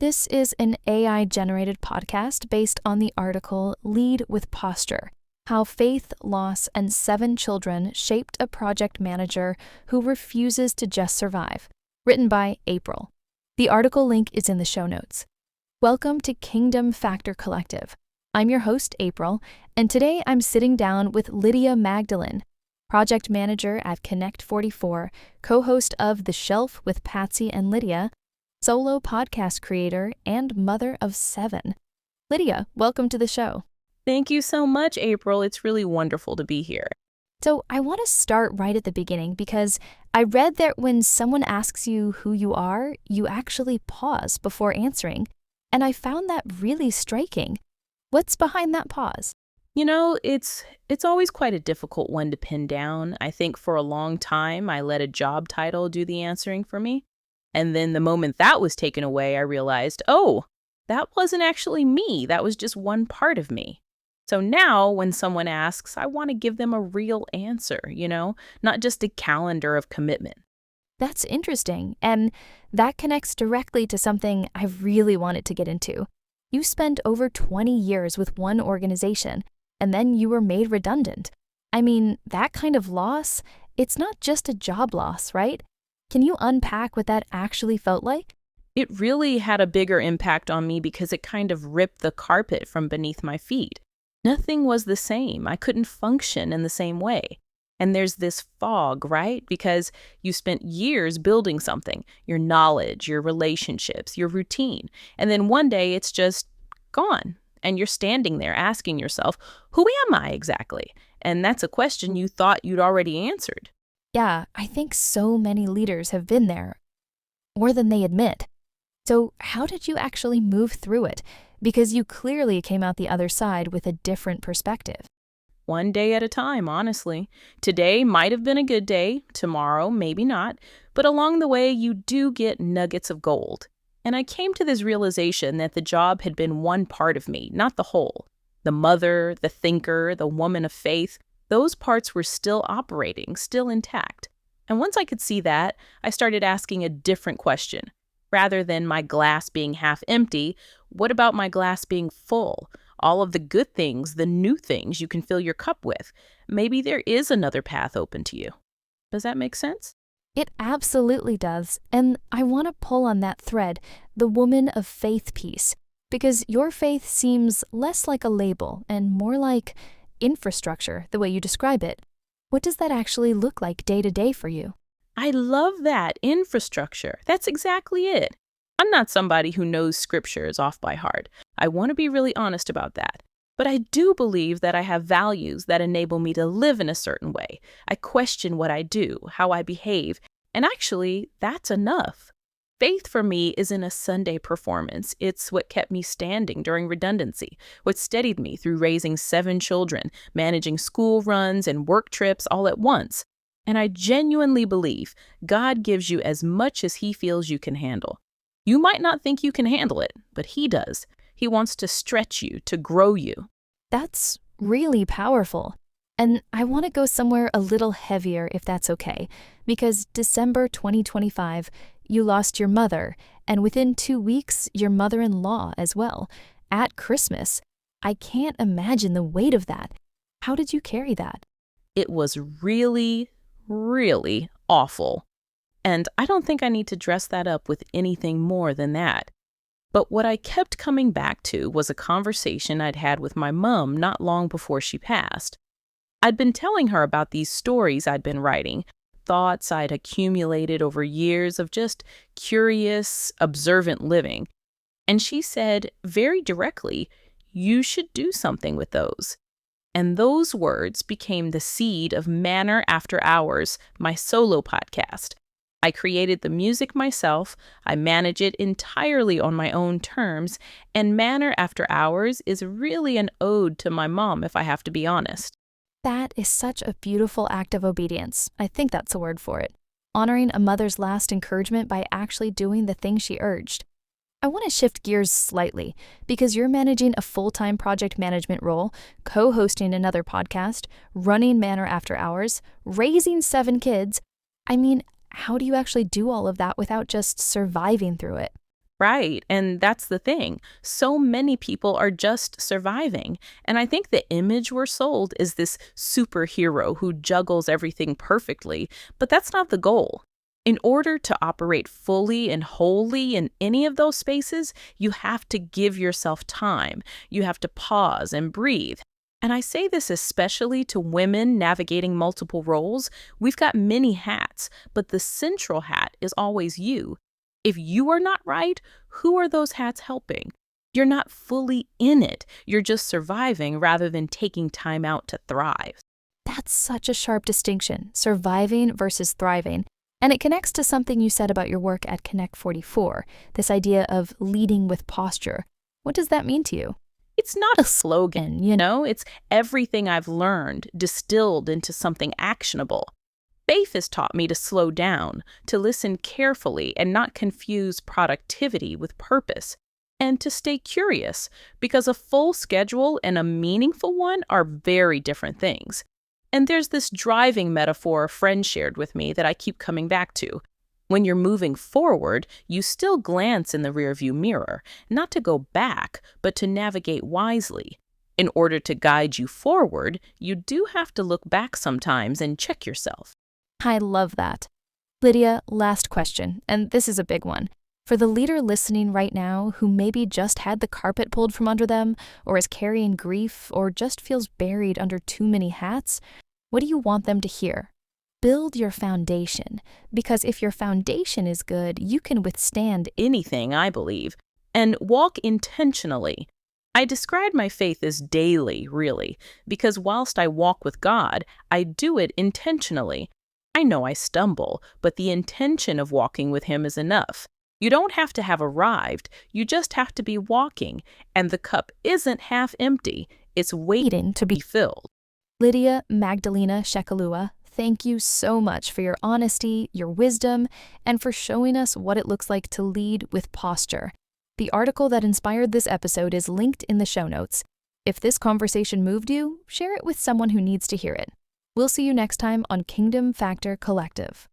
This is an AI-generated podcast based on the article Lead with Posture: How Faith, Loss, and 7 Children Shaped a Project Manager Who Refuses to Just Survive, written by Apryl. The article link is in the show notes. Welcome to Kingdom Factor Collective. I'm your host, Apryl, and today I'm sitting down with Lydia Magdalene, project manager at Connect 44, co-host of The Shelf with Patsy and Lydia, solo podcast creator, and mother of 7. Lydia, welcome to the show. Thank you so much, Apryl. It's really wonderful to be here. So I want to start right at the beginning because I read that when someone asks you who you are, you actually pause before answering, and I found that really striking. What's behind that pause? You know, it's always quite a difficult one to pin down. I think for a long time, I let a job title do the answering for me. And then the moment that was taken away, I realized, oh, that wasn't actually me. That was just one part of me. So now when someone asks, I want to give them a real answer, not just a calendar of commitment. That's interesting, and that connects directly to something I really wanted to get into. You spent over 20 years with one organization, and then you were made redundant. I mean, that kind of loss, it's not just a job loss, right? Can you unpack what that actually felt like? It really had a bigger impact on me because it kind of ripped the carpet from beneath my feet. Nothing was the same. I couldn't function in the same way. And there's this fog, right? Because you spent years building something, your knowledge, your relationships, your routine. And then one day it's just gone. And you're standing there asking yourself, who am I exactly? And that's a question you thought you'd already answered. Yeah, I think so many leaders have been there, more than they admit. So how did you actually move through it? Because you clearly came out the other side with a different perspective. One day at a time, honestly. Today might have been a good day, tomorrow maybe not, but along the way you do get nuggets of gold. And I came to this realization that the job had been one part of me, not the whole. The mother, the thinker, the woman of faith, those parts were still operating, still intact. And once I could see that, I started asking a different question. Rather than my glass being half empty, what about my glass being full? All of the good things, the new things you can fill your cup with. Maybe there is another path open to you. Does that make sense? It absolutely does. And I want to pull on that thread, the woman of faith piece, because your faith seems less like a label and more like infrastructure, the way you describe it. What does that actually look like day to day for you? I love that, infrastructure. That's exactly it. I'm not somebody who knows scriptures off by heart. I want to be really honest about that. But I do believe that I have values that enable me to live in a certain way. I question what I do, how I behave, and actually, that's enough. Faith for me isn't a Sunday performance. It's what kept me standing during redundancy, what steadied me through raising 7 children, managing school runs and work trips all at once. And I genuinely believe God gives you as much as He feels you can handle. You might not think you can handle it, but He does. He wants to stretch you, to grow you. That's really powerful. And I want to go somewhere a little heavier if that's okay, because December 2025, you lost your mother, and within 2 weeks, your mother-in-law as well, at Christmas. I can't imagine the weight of that. How did you carry that? It was really, really awful. And I don't think I need to dress that up with anything more than that. But what I kept coming back to was a conversation I'd had with my mom not long before she passed. I'd been telling her about these stories I'd been writing, thoughts I'd accumulated over years of just curious, observant living. And she said very directly, you should do something with those. And those words became the seed of Manor After Hours, my solo podcast. I created the music myself, I manage it entirely on my own terms, and Manor After Hours is really an ode to my mom, if I have to be honest. That is such a beautiful act of obedience. I think that's the word for it. Honoring a mother's last encouragement by actually doing the thing she urged. I want to shift gears slightly because you're managing a full-time project management role, co-hosting another podcast, running Manor After Hours, raising 7 kids. I mean, how do you actually do all of that without just surviving through it? Right. And that's the thing. So many people are just surviving. And I think the image we're sold is this superhero who juggles everything perfectly, but that's not the goal. In order to operate fully and wholly in any of those spaces, you have to give yourself time. You have to pause and breathe. And I say this especially to women navigating multiple roles. We've got many hats, but the central hat is always you. If you are not right, who are those hats helping? You're not fully in it. You're just surviving rather than taking time out to thrive. That's such a sharp distinction, surviving versus thriving. And it connects to something you said about your work at Connect 44, this idea of leading with posture. What does that mean to you? It's not a slogan, it's everything I've learned distilled into something actionable. Faith has taught me to slow down, to listen carefully and not confuse productivity with purpose, and to stay curious, because a full schedule and a meaningful one are very different things. And there's this driving metaphor a friend shared with me that I keep coming back to. When you're moving forward, you still glance in the rearview mirror, not to go back, but to navigate wisely. In order to guide you forward, you do have to look back sometimes and check yourself. I love that. Lydia, last question, and this is a big one. For the leader listening right now who maybe just had the carpet pulled from under them, or is carrying grief, or just feels buried under too many hats, what do you want them to hear? Build your foundation, because if your foundation is good, you can withstand Anything, I believe, and walk intentionally. I describe my faith as daily, really, because whilst I walk with God, I do it intentionally. I know I stumble, but the intention of walking with Him is enough. You don't have to have arrived, you just have to be walking, and the cup isn't half empty, it's waiting to be filled. Lydia Magdalene Shekiluwa, thank you so much for your honesty, your wisdom, and for showing us what it looks like to lead with posture. The article that inspired this episode is linked in the show notes. If this conversation moved you, share it with someone who needs to hear it. We'll see you next time on Kingdom Factor Collective.